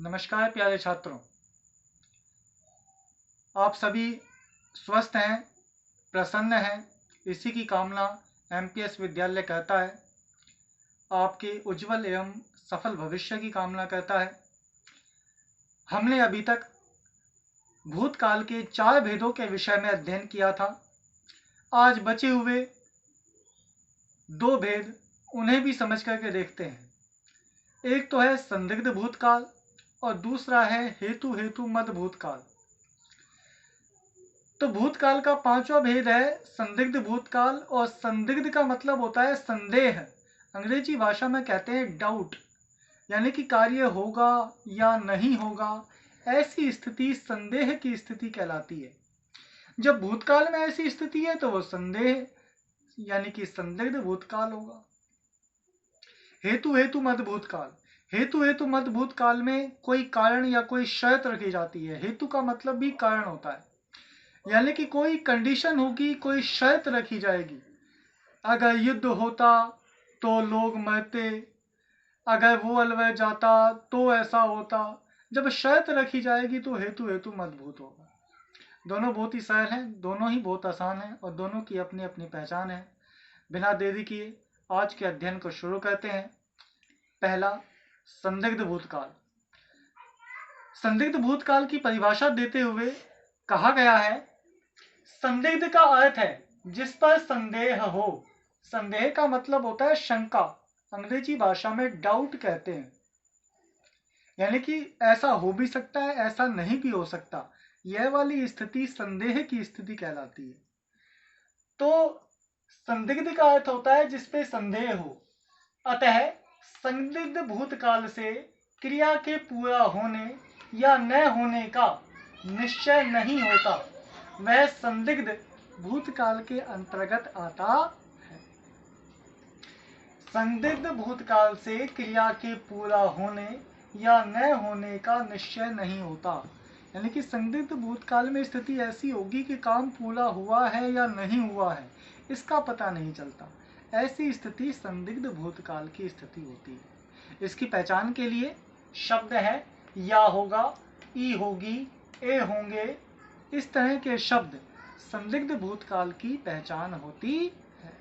नमस्कार प्यारे छात्रों, आप सभी स्वस्थ हैं, प्रसन्न हैं, इसी की कामना एमपीएस विद्यालय करता है। आपके उज्जवल एवं सफल भविष्य की कामना करता है। हमने अभी तक भूतकाल के 4 भेदों के विषय में अध्ययन किया था। आज बचे हुए 2 भेद उन्हें भी समझ करके देखते हैं। एक तो है संदिग्ध भूतकाल और दूसरा है हेतु हेतु मद भूतकाल। तो भूतकाल का 5वां भेद है संदिग्ध भूतकाल, और संदिग्ध का मतलब होता है संदेह। अंग्रेजी भाषा में कहते हैं डाउट, यानी कि कार्य होगा या नहीं होगा, ऐसी स्थिति संदेह की स्थिति कहलाती है। जब भूतकाल में ऐसी स्थिति है तो वो संदेह यानी कि संदिग्ध भूतकाल होगा। हेतु हेतु मद भूतकाल। हेतु हेतु मद भूतकाल में कोई कारण या कोई शर्त रखी जाती है। हेतु का मतलब भी कारण होता है, यानी कि कोई कंडीशन होगी, कोई शर्त रखी जाएगी। अगर युद्ध होता तो लोग मरते, अगर वो अलवर जाता तो ऐसा होता। जब शर्त रखी जाएगी तो हेतु हेतु मजबूत होगा। दोनों बहुत ही सरल हैं, दोनों ही बहुत आसान हैं और दोनों की अपनी अपनी पहचान है। बिना देरी किए आज के अध्ययन को शुरू करते हैं। पहला, संदिग्ध भूतकाल। संदिग्ध भूतकाल की परिभाषा देते हुए कहा गया है, संदिग्ध का अर्थ है जिस पर संदेह हो। संदेह का मतलब होता है शंका, अंग्रेजी भाषा में डाउट कहते हैं, यानी कि ऐसा हो भी सकता है, ऐसा नहीं भी हो सकता। यह वाली स्थिति संदेह की स्थिति कहलाती है। तो संदिग्ध का अर्थ होता है जिस पे संदेह हो। अतः संदिग्ध भूतकाल से क्रिया के पूरा होने या न होने का निश्चय नहीं होता, वह संदिग्ध भूतकाल के अंतर्गत आता है। संदिग्ध भूतकाल से क्रिया के पूरा होने या न होने का निश्चय नहीं होता, यानी कि संदिग्ध भूतकाल में स्थिति ऐसी होगी कि काम पूरा हुआ है या नहीं हुआ है, इसका पता नहीं चलता। ऐसी स्थिति संदिग्ध भूतकाल की स्थिति होती है। इसकी पहचान के लिए शब्द है या होगा, ई होगी, ए होंगे। इस तरह के शब्द संदिग्ध भूतकाल की पहचान होती है।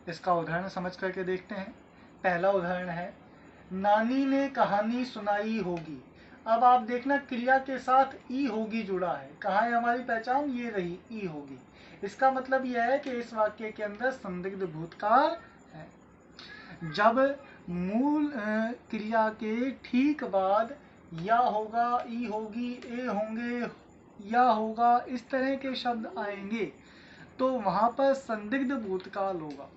इसका उदाहरण समझ करके देखते हैं। पहला उदाहरण है, नानी ने कहानी सुनाई होगी। अब आप देखना क्रिया के साथ ई होगी जुड़ा है। कहाँ है हमारी पहचान? ये रही, ई होगी। इसका मतलब यह है कि इस वाक्य के अंदर संदिग्ध भूतकाल है। जब मूल क्रिया के ठीक बाद या होगा, ई होगी, ए होंगे, या होगा, इस तरह के शब्द आएंगे तो वहां पर संदिग्ध भूतकाल होगा।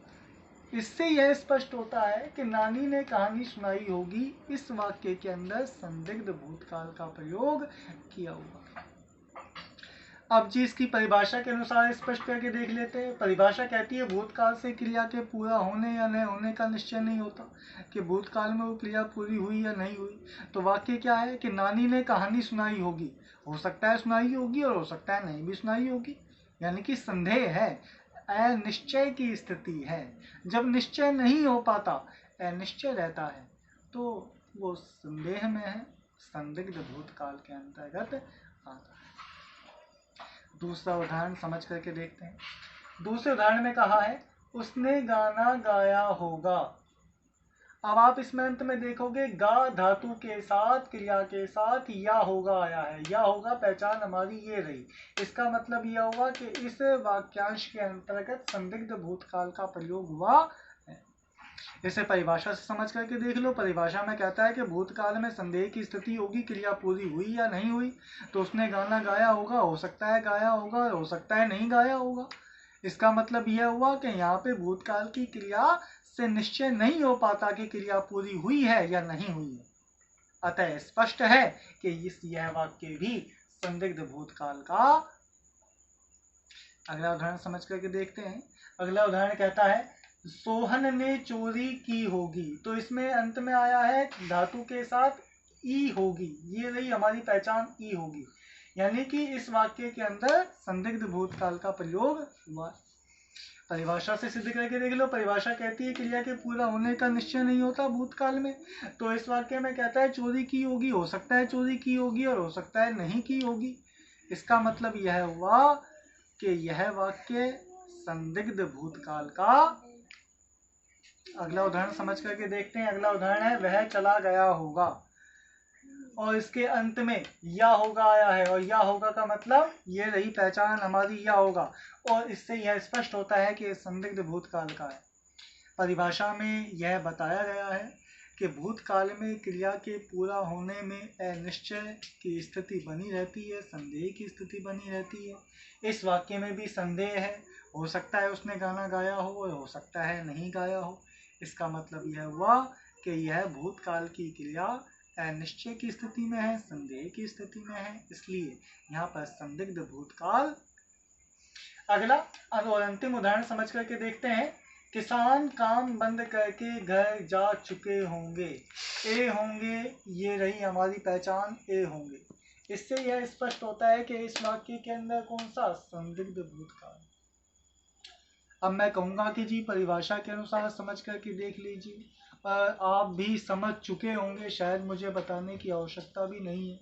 इससे यह स्पष्ट होता है कि नानी ने कहानी सुनाई होगी, इस वाक्य के अंदर संदिग्ध भूतकाल का प्रयोग किया हुआ। अब जी इसकी परिभाषा के अनुसार स्पष्ट करके देख लेते हैं। परिभाषा कहती है, भूतकाल से क्रिया के पूरा होने या न होने का निश्चय नहीं होता कि भूतकाल में वो क्रिया पूरी हुई या नहीं हुई। तो वाक्य क्या है कि नानी ने कहानी सुनाई होगी। हो सकता है सुनाई होगी और हो सकता है नहीं भी सुनाई होगी, यानी कि संदेह है, अनिश्चय की स्थिति है। जब निश्चय नहीं हो पाता, अनिश्चय रहता है, तो वो संदेह में है, संदिग्ध भूतकाल के अंतर्गत आता है। दूसरा उदाहरण समझ करके देखते हैं। दूसरे उदाहरण में कहा है, उसने गाना गाया होगा। अब आप इसमें अंत में देखोगे गा धातु के साथ, क्रिया के साथ या होगा आया है। या होगा पहचान हमारी ये रही। इसका मतलब यह हुआ कि इस वाक्यांश के अंतर्गत संदिग्ध भूतकाल का प्रयोग हुआ है। इसे परिभाषा से समझ करके देख लो। परिभाषा में कहता है कि भूतकाल में संदेह की स्थिति होगी, क्रिया पूरी हुई या नहीं हुई। तो उसने गाना गाया होगा, हो सकता है गाया होगा, हो सकता है नहीं गाया होगा। इसका मतलब यह हुआ कि यहाँ पे भूतकाल की क्रिया से निश्चय नहीं हो पाता कि क्रिया पूरी हुई है या नहीं हुई है। अतः स्पष्ट है कि यह वाक्य भी संदिग्ध भूतकाल का। अगला उदाहरण समझ करके देखते हैं। अगला उदाहरण कहता है, सोहन ने चोरी की होगी। तो इसमें अंत में आया है धातु के साथ ई होगी। ये रही हमारी पहचान, ई होगी, यानी कि इस वाक्य के अंदर संदिग्ध भूतकाल का प्रयोग हुआ। परिभाषा से सिद्ध करके देख लो। परिभाषा कहती है क्रिया के पूरा होने का निश्चय नहीं होता भूतकाल में। तो इस वाक्य में कहता है चोरी की होगी, हो सकता है चोरी की होगी और हो सकता है नहीं की होगी। इसका मतलब यह हुआ कि यह वाक्य संदिग्ध भूतकाल का। अगला उदाहरण समझ करके देखते हैं। अगला उदाहरण है वह चला गया होगा, और इसके अंत में या होगा आया है, और या होगा का मतलब ये रही पहचान हमारी, या होगा, और इससे यह स्पष्ट होता है कि संदिग्ध भूतकाल का है। परिभाषा में यह बताया गया है कि भूतकाल में क्रिया के पूरा होने में अनिश्चय की स्थिति बनी रहती है, संदेह की स्थिति बनी रहती है। इस वाक्य में भी संदेह है, हो सकता है उसने गाना गाया हो और हो सकता है नहीं गाया हो। इसका मतलब यह हुआ कि यह भूतकाल की क्रिया अनिश्चय की स्थिति में है, संदेह की स्थिति में है, इसलिए यहाँ पर संदिग्ध भूतकाल। अगला और अंतिम उदाहरण समझ करके देखते हैं। किसान काम बंद करके घर जा चुके होंगे। ए होंगे, ये रही हमारी पहचान, ए होंगे। इससे यह स्पष्ट होता है कि इस वाक्य के अंदर कौन सा संदिग्ध भूतकाल। अब मैं कहूँगा कि जी परिभाषा के अनुसार समझ करके देख लीजिए, पर आप भी समझ चुके होंगे, शायद मुझे बताने की आवश्यकता भी नहीं है,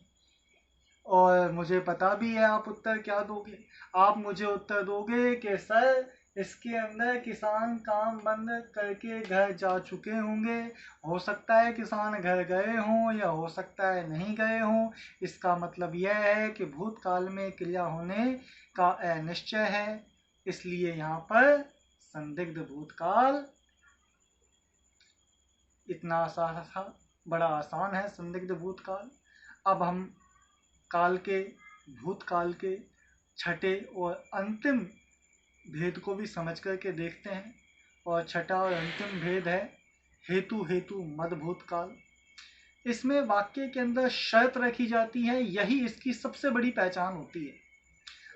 और मुझे पता भी है आप उत्तर क्या दोगे। आप मुझे उत्तर दोगे कि सर इसके अंदर किसान काम बंद करके घर जा चुके होंगे, हो सकता है किसान घर गए हों या हो सकता है नहीं गए हों। इसका मतलब यह है कि भूतकाल में क्रिया होने का अनिश्चय है, इसलिए यहाँ पर संदिग्ध भूतकाल। इतना आसान था, बड़ा आसान है संदिग्ध भूतकाल। अब हम काल के, भूतकाल के छठे और अंतिम भेद को भी समझ करके देखते हैं। और छठा और अंतिम भेद है हेतु हेतु मद भूतकाल। इसमें वाक्य के अंदर शर्त रखी जाती है, यही इसकी सबसे बड़ी पहचान होती है।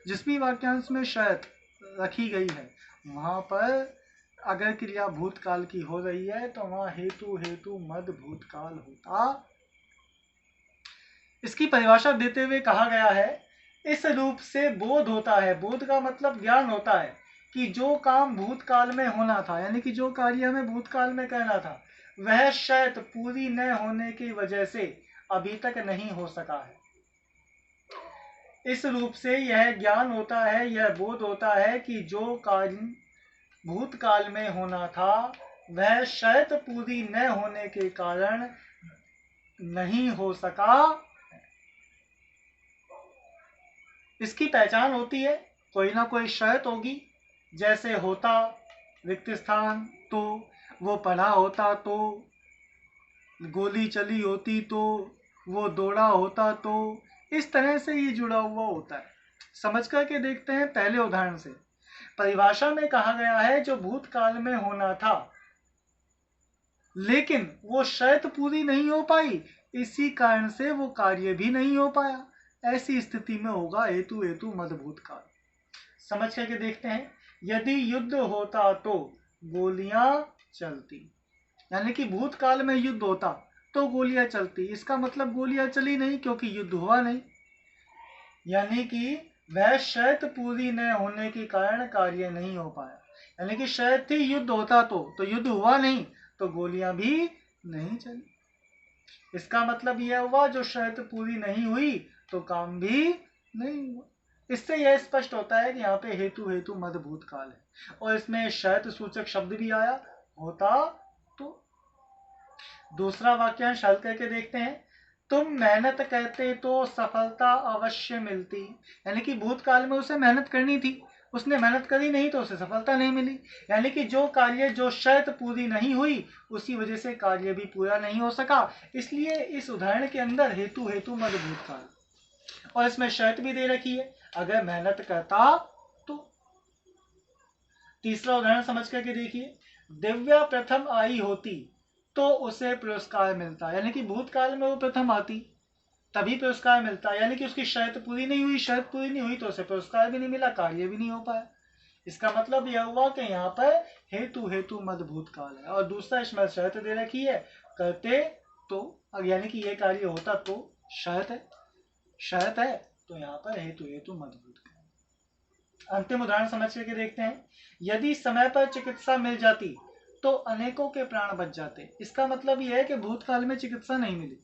जिस भी वाक्यांश में शर्त रखी गई है वहां पर अगर क्रिया भूतकाल की हो रही है तो वहां हेतु हेतु मद भूतकाल होता। इसकी परिभाषा देते हुए कहा गया है, इस रूप से बोध होता है, बोध का मतलब ज्ञान होता है, कि जो काम भूतकाल में होना था, यानी कि जो कार्य हमें भूतकाल में करना था, वह शर्त पूरी न होने की वजह से अभी तक नहीं हो सका है। इस रूप से यह ज्ञान होता है, यह बोध होता है कि जो कार्य भूतकाल में होना था वह शर्त पूरी न होने के कारण नहीं हो सका। इसकी पहचान होती है, कोई ना कोई शर्त होगी, जैसे होता रिक्त स्थान तो, वो पढ़ा होता तो, गोली चली होती तो, वो दौड़ा होता तो, इस तरह से ये जुड़ा हुआ होता है। समझ करके देखते हैं पहले उदाहरण से। परिभाषा में कहा गया है जो भूतकाल में होना था, लेकिन वो शर्त पूरी नहीं हो पाई, इसी कारण से वो कार्य भी नहीं हो पाया। ऐसी स्थिति में होगा हेतु हेतु मद भूतकाल। समझ करके देखते हैं। यदि युद्ध होता तो गोलियां चलती, यानी कि भूतकाल में युद्ध होता तो गोलियां चलती। इसका मतलब गोलियां चली नहीं क्योंकि युद्ध हुआ नहीं, यानी कि वह शर्त पूरी न होने के कारण कार्य नहीं हो पाया। यानी कि शर्त थी युद्ध होता तो युद्ध हुआ नहीं, तो गोलियां भी नहीं चली। इसका मतलब यह हुआ जो शर्त पूरी नहीं हुई तो काम भी नहीं हुआ। इससे यह स्पष्ट होता है कि यहाँ पे हेतु हेतु मद भूतकाल है, और इसमें शर्त सूचक शब्द भी आया, होता तो। दूसरा वाक्यांश हल करके देखते हैं। तुम मेहनत करते तो सफलता अवश्य मिलती, यानी कि भूतकाल में उसे मेहनत करनी थी, उसने मेहनत करी नहीं तो उसे सफलता नहीं मिली। यानी कि जो कार्य, जो शर्त पूरी नहीं हुई उसी वजह से कार्य भी पूरा नहीं हो सका। इसलिए इस उदाहरण के अंदर हेतु हेतु मद भूतकाल, और इसमें शर्त भी दे रखी है, अगर मेहनत करता तो। तीसरा उदाहरण समझ करके देखिए। दिव्या प्रथम आई होती तो उसे पुरस्कार मिलता, यानी कि भूतकाल में वो प्रथम आती तभी पुरस्कार मिलता, यानी कि उसकी शर्त पूरी नहीं हुई, शर्त पूरी नहीं हुई तो उसे पुरस्कार भी नहीं मिला, कार्य भी नहीं हो पाया। इसका मतलब यह हुआ कि यहाँ पर हेतु हेतु मद भूतकाल है। और दूसरा इसमें शर्त दे रखी है, करते तो, यानी कि यह कार्य होता तो शर्त है, शर्त है तो यहाँ पर हेतु हेतु मद भूतकाल। अंतिम उदाहरण समझ करके देखते हैं। यदि समय पर चिकित्सा मिल जाती तो अनेकों के प्राण बच जाते। इसका मतलब यह है कि भूतकाल में चिकित्सा नहीं मिली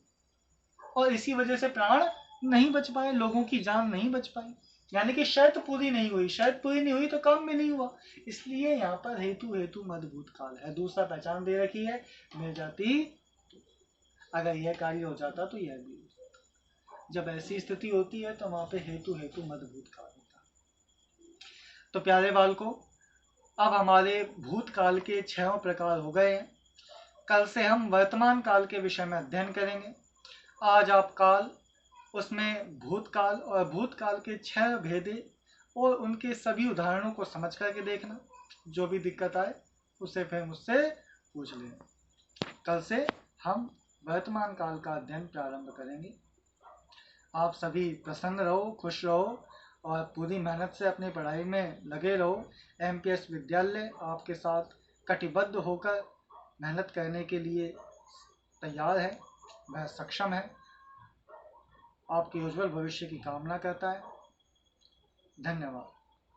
और इसी वजह से प्राण नहीं बच पाए, लोगों की जान नहीं बच पाई, यानी कि शर्त पूरी नहीं हुई। शर्त पूरी नहीं हुई तो काम भी नहीं हुआ। इसलिए यहाँ पर हेतु हेतु मद भूतकाल है। दूसरा पहचान दे रखी है, मिल जाती, अगर यह कार्य हो जाता तो यह भी हो जाता। जब ऐसी स्थिति होती है तो वहां पे हेतु हेतु मद भूतकाल होता है। तो प्यारे बालकों, अब हमारे भूतकाल के 6 प्रकार हो गए हैं। कल से हम वर्तमान काल के विषय में अध्ययन करेंगे। आज आप काल, उसमें भूतकाल और भूतकाल के 6 भेदे और उनके सभी उदाहरणों को समझ करके देखना। जो भी दिक्कत आए उसे फिर मुझसे पूछ लेना। कल से हम वर्तमान काल का अध्ययन प्रारंभ करेंगे। आप सभी प्रसन्न रहो, खुश रहो और पूरी मेहनत से अपनी पढ़ाई में लगे रहो। एमपीएस विद्यालय आपके साथ कटिबद्ध होकर मेहनत करने के लिए तैयार है, वह सक्षम है। आपके उज्जवल भविष्य की कामना करता है। धन्यवाद।